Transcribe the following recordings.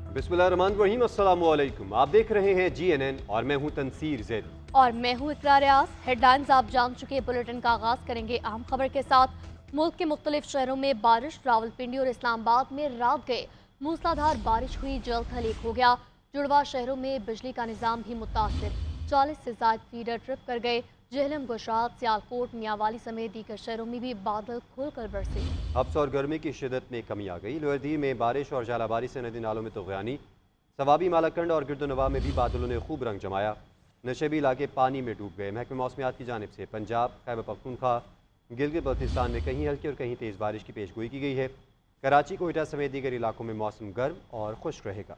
बिस्मिल्लाहिर्रहमानिर्रहीम, अस्सलाम वालेकुम। आप देख रहे हैं GNN और मैं हूं तनसीर ज़ैद। और मैं हूँ इकरा रियाज। हेडलाइंस आप जान चुके। बुलेटिन का आगाज करेंगे अहम खबर के साथ। मुल्क के मुख्तलिफ शहरों में बारिश। रावलपिंडी और इस्लामाबाद में रात गए मूसलाधार बारिश हुई, जल थल एक हो गया। जुड़वा शहरों में बिजली का निज़ाम भी मुतासर। 40 से ज़ायद फीडर ट्रिप कर गए। जेहलम, गुजरात, सियालकोट, मियांवाली समेत दीगर शहरों में भी बादल खुल कर बरसे। हब्स और गर्मी की शिदत में कमी आ गई। लोहरदीह में बारिश और जालाबारी से नदी नालों में तुग़यानी। सवाबी, मालाकंड और गिरदोनवा में भी बादलों ने खूब रंग जमाया। नशेबी इलाके पानी में डूब गए। महकमे मौसमियात की जानिब से पंजाब, खैबर पख्तूनख्वा, गिलगित बल्तिस्तान में कहीं हल्की और कहीं तेज़ बारिश की पेशगोई की गई है। कराची, कोयटा समेत दीगर इलाकों में मौसम गर्म और खुश्क रहेगा।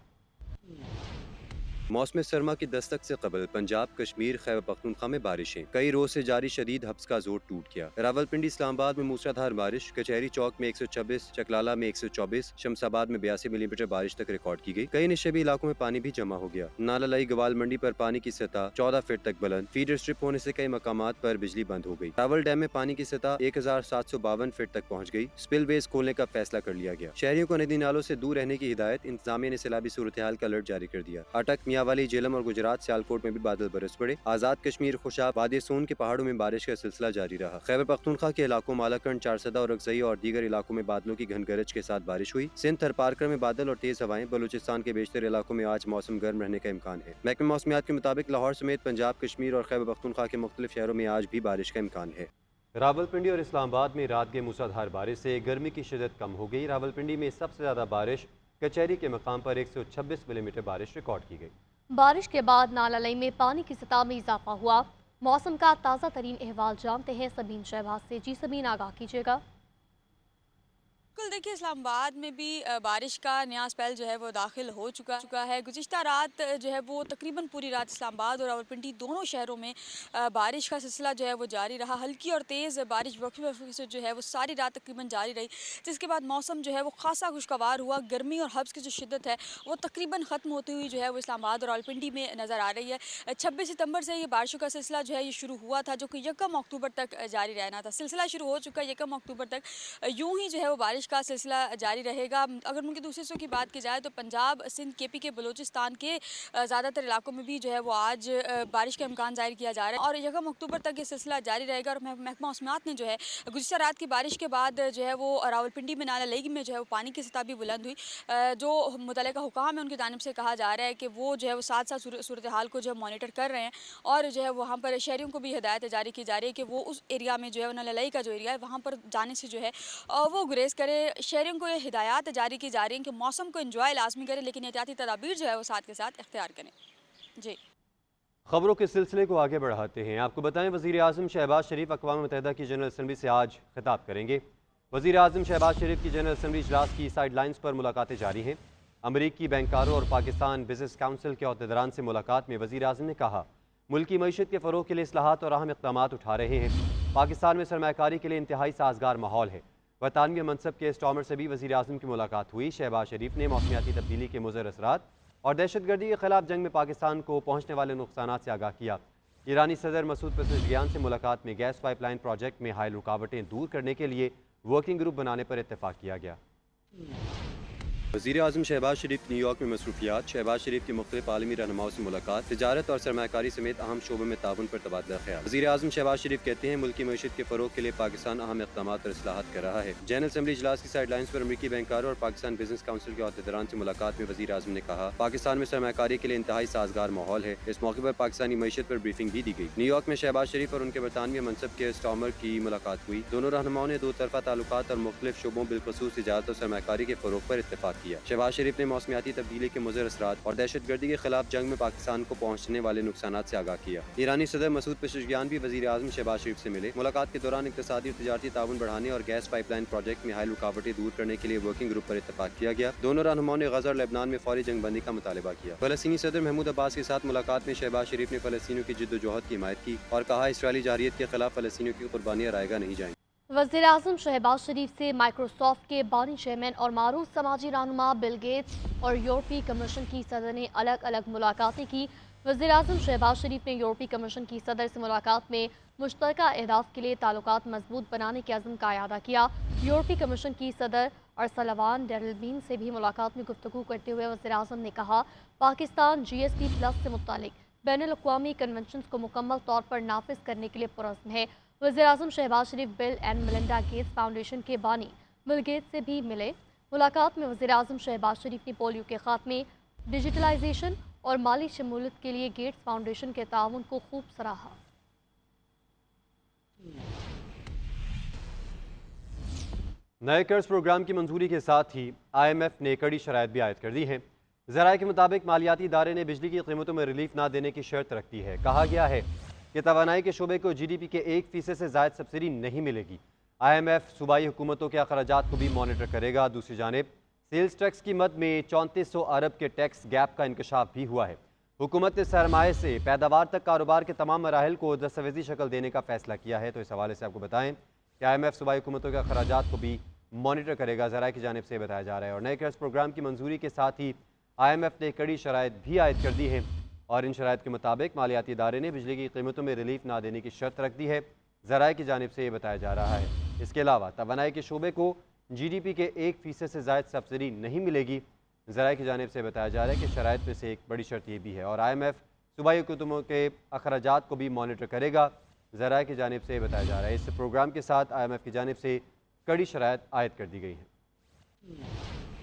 मौसम सरमा की दस्तक से कबल पंजाब, कश्मीर, खैबर पख्तूनख्वा में बारिशें। कई रोज से जारी शदीद हब्स का जोर टूट गया। रावलपिंडी, इस्लामाबाद में मूसलाधार बारिश। कचहरी चौक में 126, चकलाला में 124, शमसाबाद में 82 मिलीमीटर बारिश तक रिकॉर्ड की गई। कई निशेबी इलाकों में पानी भी जमा हो गया। नालालाई गवाल मंडी पर पानी की सतह 14 फीट तक बुलंद। फीडर स्ट्रिप होने से कई मकामात पर बिजली बंद हो गई। रावल डैम में पानी की सतह 1752 फीट तक पहुँच गई। स्पिल वेज खोलने का फैसला कर लिया गया। शहरियों को नदी नालों से दूर रहने की हिदायत। इंतजामिया ने सैलाबी सूरत हाल का अलर्ट जारी कर दिया। अटक, मियांवाली, जेहलम और गुजरात, सियालकोट में भी बादल बरस पड़े। आजाद कश्मीर, खुशाब, वादी सोन के पहाड़ों में बारिश का सिलसिला जारी रहा। खैबर पख्तूनख्वा के इलाकों मालाकंड, चारसदा और अगजई और दीगर इलाकों में बादलों की घन गरज के साथ बारिश हुई। सिंध, थरपारकर में बादल और तेज हवाएं। बलूचिस्तान के बेशतर इलाकों में आज मौसम गर्म रहने का इम्कान है। महकमे मौसमियात के मुताबिक लाहौर समेत पंजाब, कश्मीर और खैबर पख्तूनख्वा के मुख्तलिफ शहरों में आज भी बारिश का इम्कान है। रावलपिंडी और इस्लामाबाद में रात के मूसलाधार बारिश से गर्मी की शिदत कम हो गई। रावलपिंडी में सबसे ज़्यादा बारिश कचहरी के मकाम पर 126 मिलीमीटर बारिश रिकॉर्ड की गई। बारिश के बाद नालालई में पानी की सतह में इजाफा हुआ। मौसम का ताज़ा तरीन अहवाल जानते हैं सबीन शहबाज से। जी सबीन, आगाह कीजिएगा। बिल्कुल, देखिए इस्लामाबाद में भी बारिश का नया स्पेल जो है वो दाखिल हो चुका है। गुज़िश्ता रात जो है वो तकरीबन पूरी रात इस्लामाबाद और रावलपिंडी दोनों शहरों में बारिश का सिलसिला जो है वो जारी रहा। हल्की और तेज़ बारिश वक्फे वक्फे से जो है वो सारी रात तकरीबन जारी रही, जिसके बाद मौसम जो है वो खासा खुशगवार हुआ। गर्मी और हब्स की जो शिद्दत है वो तकरीबन ख़त्म होती हुई जो है वो इस्लामाबाद और रावलपिंडी में नज़र आ रही है। 26 सितंबर से ये बारिशों का सिलसिला जो है ये शुरू हुआ था, जो कि 1 अक्टूबर तक जारी रहना था। सिलसिला शुरू हो चुका है 1 अक्टूबर तक। यूँ ही जो है वो बारिश का सिलसिला जारी रहेगा। अगर उनके दूसरे हिस्सों की बात की जाए तो पंजाब, सिंध, KP के बलूचिस्तान के ज़्यादातर इलाकों में भी जो है वो आज बारिश का इम्कान जाहिर किया जा रहा है और 1 अक्टूबर तक ये सिलसिला जारी रहेगा। और महकमा मौसमियात ने जो है गुज़िश्ता रात की बारिश के बाद जो है वो रावलपिंडी में नालालई में जो है वो पानी की सतह भी बुलंद हुई। जो मुतल्लिका हुकाम है उनकी जानिब से कहा जा रहा है कि वो जो है वो साथ साथ सूरत हाल को जो है मॉनिटर कर रहे हैं और जो है वहाँ पर शहरियों को भी हिदायत जारी की जा रही है कि वो उस एरिया में जो है नालालई का जो एरिया है वहाँ पर जाने से जो है वो गुरेज करे। शहरियों को ये हिदायत जारी की जा रही है कि मौसम को एंजॉय लाजमी करें, लेकिन एहतियाती तदाबीर जो है वो साथ के साथ इख्तियार करें। जी, खबरों के सिलसिले को आगे बढ़ाते हैं। आपको बताएं, वज़ीर आज़म शहबाज शरीफ अक़वाम मुत्तहिदा की जनरल असम्बली से आज खिताब करेंगे। वज़ीर आज़म शहबाज शरीफ की जनरल असम्बली इजलास की साइड लाइन्स पर मुलाकातें जारी हैं। अमरीकी बैंकरों और पाकिस्तान बिजनेस काउंसिल के अहदेदारान से मुलाकात में वज़ीर आज़म ने कहा, मुल्की मईशत के फ़रोग़ के लिए इस्लाहात और अहम इक़दामात उठा रहे हैं। पाकिस्तान में सरमायाकारी के लिए इंतहाई साजगार माहौल है। बरतानवी मनसब के स्टॉमर से भी वज़ीर आज़म की मुलाकात हुई। शहबाज शरीफ ने मौसमियाती तब्दीली के मुज़र असरात और दहशतगर्दी के खिलाफ जंग में पाकिस्तान को पहुँचने वाले नुकसानात से आगाह किया। ईरानी सदर मसूद पेज़ेश्कियान से मुलाकात में गैस पाइपलाइन प्रोजेक्ट में हायल रुकावटें दूर करने के लिए वर्किंग ग्रुप बनाने पर इत्तेफाक किया गया। वज़ीर आज़म शहबाज शरीफ न्यूयॉर्क में मसरूफियात। शहबाज शरीफ की मुख्तलिफ आलमी रहनुमाओं से मुलाकात। तिजारत और सरमायाकारी समेत अहम शोबों में ताउन पर तबादला ख्याल। वज़ीर आज़म शहबाज शरीफ कहते हैं, मुल्की मईशत के फ़रोग़ के लिए पाकिस्तान अहम इक़दामात और इस्लाहात कर रहा है। जनरल असम्बली इजलास की साइड लाइन्स पर अमरीकी बैंकरों और पाकिस्तान बिजनेस काउंसिल के अहदेदारान से मुलाकात में वज़ीर आज़म ने कहा, पाकिस्तान में सरमायाकारी के लिए इंतहाई साजगार माहौल है। इस मौके पर पाकिस्तानी मईशत पर ब्रीफिंग भी दी गई। न्यूयॉर्क में शहबाज शरीफ और उनके बरतानवी मनसब के स्टॉमर की मुलाकात हुई। दोनों रहनुमाओं ने दो तरफा ताल्लुकात और मुख्तलिफ शोबों बिलखसूस तिजारत और सरमायाकारी के फ़रोग़ पर इत्तेफाक किया। शहबाज शरीफ ने मौसमियाती तब्दीली के मुज़र असरात और दहशतगर्दी के खिलाफ जंग में पाकिस्तान को पहुँचने वाले नुकसानात से आगाह किया। ईरानी सदर मसूद पेज़ेश्कियान भी वज़ीर आज़म शहबाज शरीफ से मिले। मुलाकात के दौरान इक़्तिसादी और तिजारती ताउन बढ़ाने और गैस पाइपलाइन प्रोजेक्ट में हायल रुकावटें दूर करने के लिए वर्किंग ग्रुप पर इत्तेफाक किया गया। दोनों रहनुमाओं ने गज़ा और लेबनान में फौरी जंग बंदी का मुतालबा किया। फ़लस्तीनी सदर महमूद अब्बास के साथ मुलाकात में शहबाज शरीफ ने फ़लस्तीनियों की जिद्दोजहद की हिमायत की और कहा, इसराइली जारहियत के खिलाफ फ़लस्तीनियों की कुर्बानियाँ रायगा नहीं जाएंगी। वज़ीर आज़म शहबाज शरीफ से माइक्रोसॉफ्ट के बानी चेयरमैन और मारूफ समाजी रहनुमा बिल गेट्स और यूरोपीय कमीशन की सदर ने अलग अलग मुलाकातें की। वज़ीर आज़म शहबाज शरीफ ने यूरोपीय कमीशन की सदर से मुलाकात में मुश्तरका अहदाफ के लिए ताल्लुकात मजबूत बनाने के अज़्म का इआदा किया। यूरोपीय कमीशन की सदर अरसलान डेरलबीन से भी मुलाकात में गुफ्तगू करते हुए वज़ीर-ए-आज़म ने कहा, पाकिस्तान GSP प्लस से मुतालिक बैनुल-अक़वामी कन्वेंशन को मुकम्मल तौर पर नाफिज करने के लिए पुरज़्म है। वज़ीर-ए-आज़म Shehbaz Sharif Bill and Melinda Gates Foundation के बानी बिल गेट्स से भी मिले। मुलाकात में वज़ीर-ए-आज़म शहबाज शरीफ ने पोलियो के खात्मे, डिजिटलाइजेशन और माली शमूलियत के लिए गेट्स फाउंडेशन के ताउन को खूब सराहा। नए कर्ज प्रोग्राम की मंजूरी के साथ ही IMF ने कड़ी शराइत भी आयद कर दी हैं। ज़राए के मुताबिक मालियाती इदारे ने बिजली की कीमतों में रिलीफ ना देने की शर्त रख दी है। कहा गया है कि तवानाई के शोबे को GDP के 1% से ज़ायद सब्सिडी नहीं मिलेगी। IMF सूबाई हुकूमतों के अखराजात को भी मॉनिटर करेगा। दूसरी जानिब सेल्स टैक्स की मद में 3400 अरब के टैक्स गैप का इंकशाफ भी हुआ है। हुकूमत ने सरमाए से पैदावार तक कारोबार के तमाम मराहिल को दस्तावेजी शक्ल देने का फैसला किया है। तो इस हवाले से आपको बताएं कि IMF सूबाई हुकूमतों के अखराजात को भी मॉनिटर करेगा, ज़राए की जानिब से बताया जा रहा है। और नए कर्ज प्रोग्राम की मंजूरी के साथ ही IMF ने कड़ी शराइत भी आयद कर दी है और इन शराइत के मुताबिक मालियाती इदारे ने बिजली की कीमतों में रिलीफ ना देने की शर्त रख दी है। ज़राए की जानिब से ये बताया जा रहा है। इसके अलावा तवानाई के शोबे को GDP के 1% से ज़ायद सब्सिडी नहीं मिलेगी। ज़राए की जानिब से बताया जा रहा है कि शराइत में से एक बड़ी शर्त ये भी है। और IMF सूबाई हुकूमतों के अखराजात को भी मॉनिटर करेगा। ज़राए की जानिब से बताया जा रहा है। इस प्रोग्राम के साथ IMF की जानिब से कड़ी शराइत आयद कर दी गई है।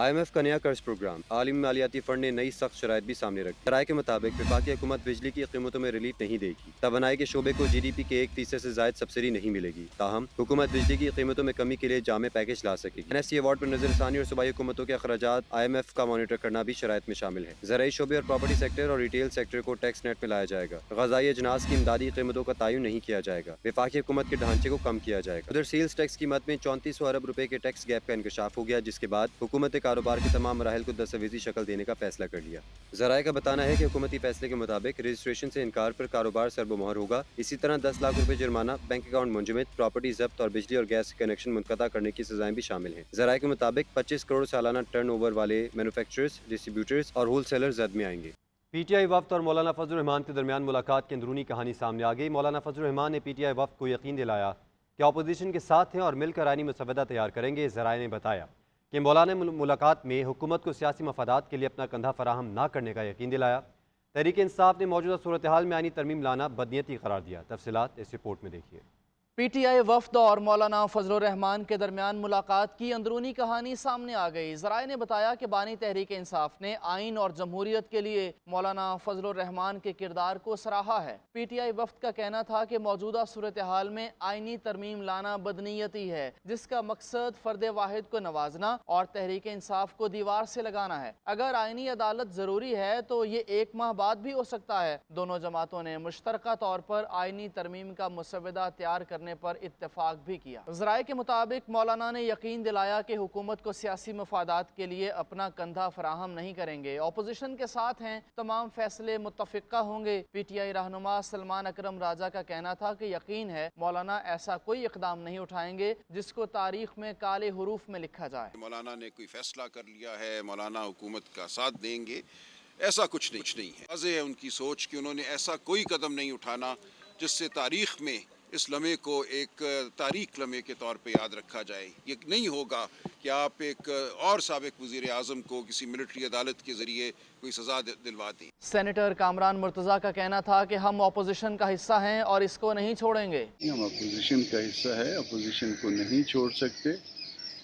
IMF का नया कर्ज प्रोग्राम आलमी मालियाती फंड ने नई सख्त शराइत भी सामने रखी। ज़राए के मुताबिक वफाकी हुकूमत बिजली की कीमतों में रिलीफ नहीं देगी। तवानाई के शोबे को GDP के 1% से ज़ायद सब्सिडी नहीं मिलेगी। ताहम हुकूमत बिजली की कीमतों में कमी के लिए जामे पैकेज ला सकेगी। NSC अवार्ड पर नजरसानी और सूबाई हुकूमतों के अखराजात IMF का मॉनिटर करना भी शराइत में शामिल है। ज़राई शोबे और प्रॉपर्टी सेक्टर और रिटेल सेक्टर को टैक्स नेट में लाया जाएगा। ग़ज़ाई अजनास की इमदादी कीमतों का तयन नहीं किया जाएगा। वफाकी हुकूमत के ढांचे को कम किया जाएगा। उधर सेल्स टैक्स की मद में 3400 अरब रुपए के टैक्स गैप का इंकशाफ हो गया, जिसके बाद हुकूमत ने कारोबार के तमाम मराहिल को दस्तावेजी शक्ल देने का फैसला कर लिया। ज़राए का बताना है कि हुकूमती फैसले के मुताबिक रजिस्ट्रेशन से इनकार पर कारोबार सरबोमोहर होगा। इसी तरह 10 लाख रुपए जुर्माना, बैंक अकाउंट मुंजमद, प्रॉपर्टी जब्त और बिजली और गैस कनेक्शन मुनक़ता करने की सजाएं भी शामिल हैं। ज़राए के मुताबिक 25 करोड़ सालाना टर्न ओवर वाले मैन्युफैक्चरर्स, डिस्ट्रीब्यूटर्स और होलसेलर जद में आएंगे। PTI वफ्द और मौलाना फजल रहमान के दरमियान मुलाकात की अंदरूनी कहानी सामने आ गई। मौलाना फजल रहमान ने PTI वफ्द को यकीन दिलाया कि अपोजिशन के साथ हैं और मिलकर आईनी मसवदा तैयार करेंगे। ज़राए ने बताया कि मौलाना ने मुलाकात में हुकूमत को सियासी मफादात के लिए अपना कंधा फराहम ना करने का यकीन दिलाया। तहरीक इंसाफ ने मौजूदा सूरत हाल में आईनी तरमीम लाना बदनीयती करार दिया। तफसीलात इस रिपोर्ट में देखिए। PTI वफ्द और मौलाना फजल रहमान के दरमियान मुलाकात की अंदरूनी कहानी सामने आ गई। ज़राए ने बताया कि बानी तहरीक इंसाफ ने आइन और जमहूरियत के लिए मौलाना फजल रहमान के किरदार को सराहा है। PTI वफ्द का कहना था कि मौजूदा सूरत हाल में आइनी तरमीम लाना बदनीयती है, जिसका मकसद फ़र्द वाहिद को नवाजना और तहरीक इंसाफ को दीवार से लगाना है। अगर आइनी अदालत ज़रूरी है तो ये 1 माह बाद भी हो सकता है। दोनों जमातों ने मुश्तरका तौर पर आइनी तरमीम का मसवदा तैयार करने पर इत्तेफाक भी किया। ज़राए के मुताबिक मौलाना ने यकीन दिलाया कि हुकूमत को सियासी मफादात के लिए अपना कंधा फराहम नहीं करेंगे। अपोजिशन के साथ हैं, तमाम फैसले मुत्तफ़िक़ा होंगे। PTI रहनुमा सलमान अकरम राजा का कहना था कि यकीन है मौलाना ऐसा कोई इक़दाम नहीं उठाएंगे जिसको तारीख में काले हुरूफ में लिखा जाए। मौलाना ने कोई फैसला कर लिया है, मौलाना हुकूमत का साथ देंगे, ऐसा कुछ नहीं है। वाज़ेह है उनकी सोच कि उन्होंने ऐसा कोई कदम नहीं उठाना जिससे तारीख में इस लम्हे को एक तारीख लम्हे के तौर पे याद रखा जाए। ये नहीं होगा कि आप एक और साबिक वज़ीर आज़म को किसी मिलिट्री अदालत के ज़रिए कोई सज़ा दिलवा दें। सेनेटर कामरान मुर्तज़ा का कहना था कि हम अपोजिशन का हिस्सा हैं और इसको नहीं छोड़ेंगे। हम अपोजिशन का हिस्सा है, अपोजिशन को नहीं छोड़ सकते,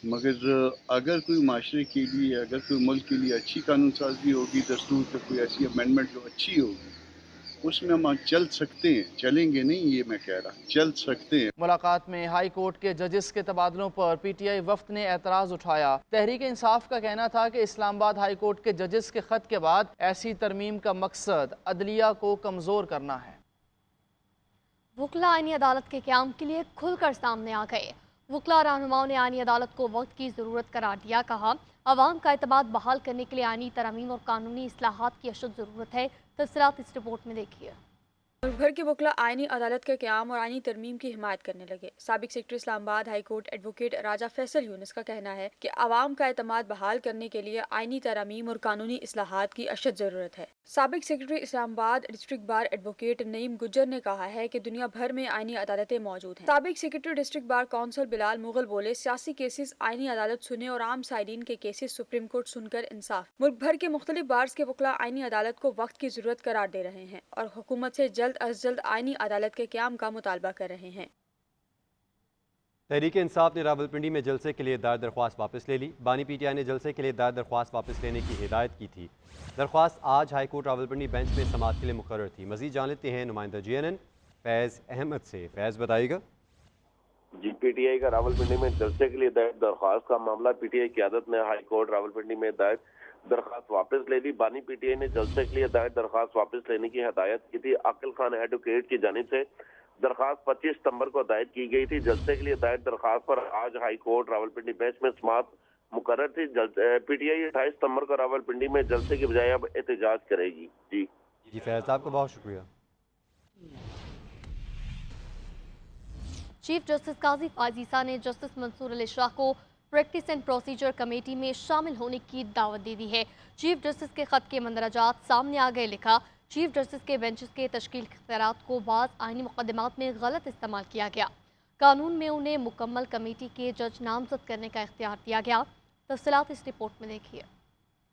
मगर अगर कोई माशरे के लिए, अगर कोई मुल्क के लिए अच्छी कानून साजी होगी, दस्तूर पर कोई ऐसी अमेंडमेंट जो अच्छी होगी, उसमें हम चल सकते हैं। चलेंगे नहीं ये मैं कह रहा, चल सकते हैं। मुलाकात में हाई कोर्ट के जजेस के तबादलों पर PTI वफ्द ने एतराज़ उठाया। तहरीक इंसाफ का कहना था कि इस्लामाबाद हाई कोर्ट के जजेस के खत के बाद ऐसी तरमीम का मकसद अदलिया को कमज़ोर करना है। वकला आईनी अदालत के क़याम के लिए खुलकर सामने आ गए। वकला रहनुमाओं ने आईनी अदालत को वक्त की ज़रूरत करार दिया। कहा, अवाम का एतमाद बहाल करने के लिए आईनी तरमीम और कानूनी इस्लाहात की अशद ज़रूरत है। तफसीलात इस रिपोर्ट में देखिए। मुल्क भर के वकला आईनी अदालत के क़याम और आईनी तरमीम की हिमायत करने लगे। साबिक secretary Islamabad high court advocate Raja Faisal Younus का कहना है कि आवाम का एतमाद बहाल करने के लिए आईनी तरमीम और कानूनी इस्लाहात की अशद ज़रूरत है। साबिक secretary Islamabad district bar advocate Naeem Gujjar ने कहा है कि दुनिया भर में आईनी अदालतें मौजूद हैं। साबिक secretary district bar council Bilal Mughal बोले, सियासी केसेस आईनी अदालत सुने और आम साइडीन के केसेस सुप्रीम कोर्ट सुनकर इंसाफ। मुल्क भर के मुख्तलिफ बार्स के वकला आईनी अदालत को वक्त की जरूरत करार दे रहे हैं और हुकूमत से जल्द अज जल्द आईनी अदालत के क़याम का मुतालबा कर रहे हैं। तहरीक इंसाफ ने रावलपिंडी में जलसे के लिए दायर दरख्वास्त वापस ले ली। बानी पीटीआई ने जलसे के लिए दायर दरख्वास्त वापस लेने की हिदायत की थी। दरख्वास्त आज हाई कोर्ट रावलपिंडी बेंच में समाअत के लिए मुकर्रर थी। मजीद जान लेते हैं नुमाइंदा GNN फैज़ अहमद से। फैज़ बताइएगा। जी, पीटीआई का रावलपिंडी में जलसे के लिए दायर दरख्वास्त का मामला पीटीआई क़यादत ने हाई कोर्ट रावलपिंडी में दायर दरख्वास्त वापस ले ली। बानी पीटीआई ने जलसे के लिए दायर दरख्वास्त वापस लेने की हदायत की थी। आकिल खान एडवोकेट की जानिब से दरख्वास्त 25 सितंबर को दायर की गई थी। जलसे के लिए दायर दरख्वास्त पर आज हाई कोर्ट रावलपिंडी बेंच में समाअत मुकर्रर थी। पीटीआई 28 सितंबर को रावलपिंडी में जलसे की बजाय अब एहतजाज करेगी। जी फैज़ साहब का बहुत शुक्रिया। चीफ जस्टिस काजी फायज ईसा ने जस्टिस मंसूर अली शाह को प्रैक्टिस एंड प्रोसीजर कमेटी में शामिल होने की दावत दे दी है। चीफ जस्टिस के खत के मंदरजात सामने आ गए। लिखा, चीफ जस्टिस के बेंचेस के तश्कील के इख्तियारात को बाज़ आईनी मुकदमात में गलत इस्तेमाल किया गया। कानून में उन्हें मुकम्मल कमेटी के जज नामजद करने का इख्तियार दिया गया। तफसीलात इस रिपोर्ट में देखिए।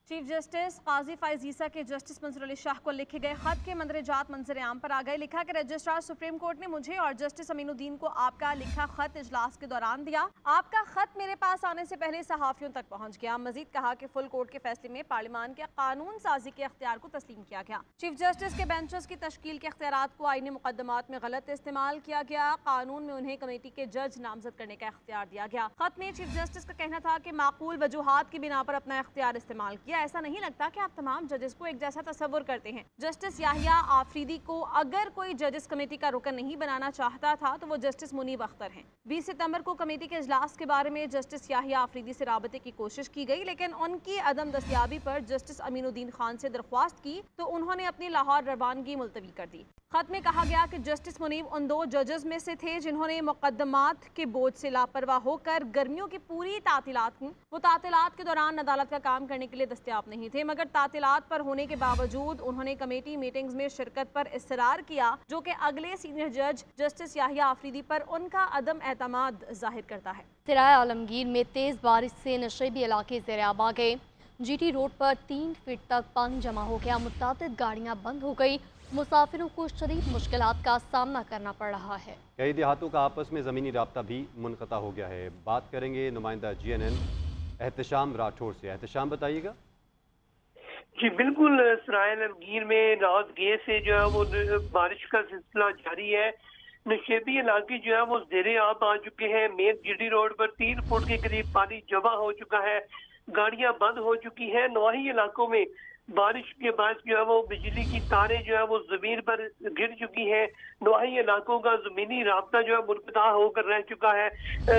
चीफ जस्टिस काजी फायज ईसा के जस्टिस मंसूर अली शाह को लिखे गए खत के मंदरजात मंजर आम पर आ गए। लिखा कि रजिस्ट्रार सुप्रीम कोर्ट ने मुझे और जस्टिस अमीनुद्दीन को आपका लिखा खत इजलास के दौरान दिया। आपका खत मेरे पास आने से पहले सहाफ़ियों तक पहुंच गया। मजीद कहा कि फुल कोर्ट के फैसले में पार्लियामान के कानून साजी के अख्तियार को तस्लीम किया गया। चीफ जस्टिस के बेंचेस की तश्कील के अख्तियारात को आईनी मुकदमात में गलत इस्तेमाल किया गया। कानून में उन्हें कमेटी के जज नामजद करने का इख्तियार दिया गया। खत में चीफ जस्टिस का कहना था कि माकूल वजूहात की बिना पर अपना इख्तियार इस्तेमाल किया। ऐसा नहीं लगता कि आप तमाम जजेस को एक जैसा तस्वुर करते हैं। जस्टिस याहिया आफरीदी को अगर कोई जजेस कमेटी का रुकन नहीं बनाना चाहता था तो वो जस्टिस मुनीब अख्तर हैं। 20 सितंबर को कमेटी के इजलास के बारे में जस्टिस याहिया आफरीदी से राबते की कोशिश की गई, लेकिन उनकी अदम दस्तयाबी पर जस्टिस अमीनुद्दीन खान से दरख्वास्त की तो उन्होंने अपनी लाहौर रवानगी मुलतवी कर दी। खत में कहा गया कि जस्टिस मुनीब उन 2 जजेस में से थे जिन्होंने मुकदमात के बोझ से लापरवाह होकर गर्मियों की पूरी तातीलात की। वो तातीलात के दौरान अदालत का काम करने के लिए दस्तयाब नहीं थे, मगर तातीलात पर होने के बावजूद उन्होंने कमेटी मीटिंग्स में शिरकत पर इसरार किया, जो कि अगले सीनियर जज जस्टिस याहिया आफरीदी पर उनका अदम एतमाद जाहिर करता है। सिराय आलमगीर में तेज़ बारिश से नशेबी इलाके ज़ेर-आब आ गए। GT रोड पर 3 फीट तक पानी जमा हो गया। मुतअद्दिद गाड़ियाँ बंद हो गई। मुसाफिरों को शदीद मुश्किलात का सामना करना पड़ रहा है। कई देहातों का आपस में ज़मीनी राब्ता भी मुनक़ता हो गया है। बात करेंगे नुमाइंदा GNN एहतशाम राठौर से। एहतशाम बताइएगा। जी बिल्कुल, सराय आलमगीर में रात गए से जो है वो बारिश का सिलसिला जारी है। नशेबी इलाके जो है वो ज़ेरे आब आ चुके हैं। मेन GT रोड पर 3 फुट के करीब पानी जमा हो चुका है। गाड़ियां बंद हो चुकी हैं। नवाही इलाकों में बारिश के बाद जो है वो बिजली की तारें जो है वो जमीन पर गिर चुकी हैं। नवाही इलाकों का जमीनी राब्ता जो है मुनक़ता होकर रह चुका है।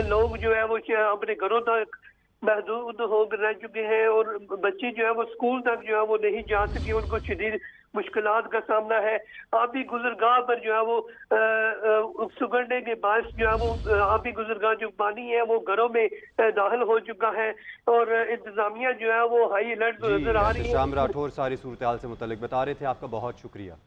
लोग जो है वो अपने घरों तक महदूद होकर रह चुके हैं और बच्चे जो है वो स्कूल तक जो है वो नहीं जा सके। उनको शदीद मुश्किलात का सामना है। आबी गुजरगाह पर जो है वो सुगड़ने के बाद जो है वो आबी गुजरगाह जो पानी है वो घरों में दाखिल हो चुका है और इंतजामिया जो है वो हाई अलर्ट नजर आ रही है। शाम राठौर सारी सूरत हाल से मुतल्लिक बता रहे थे। आपका बहुत शुक्रिया।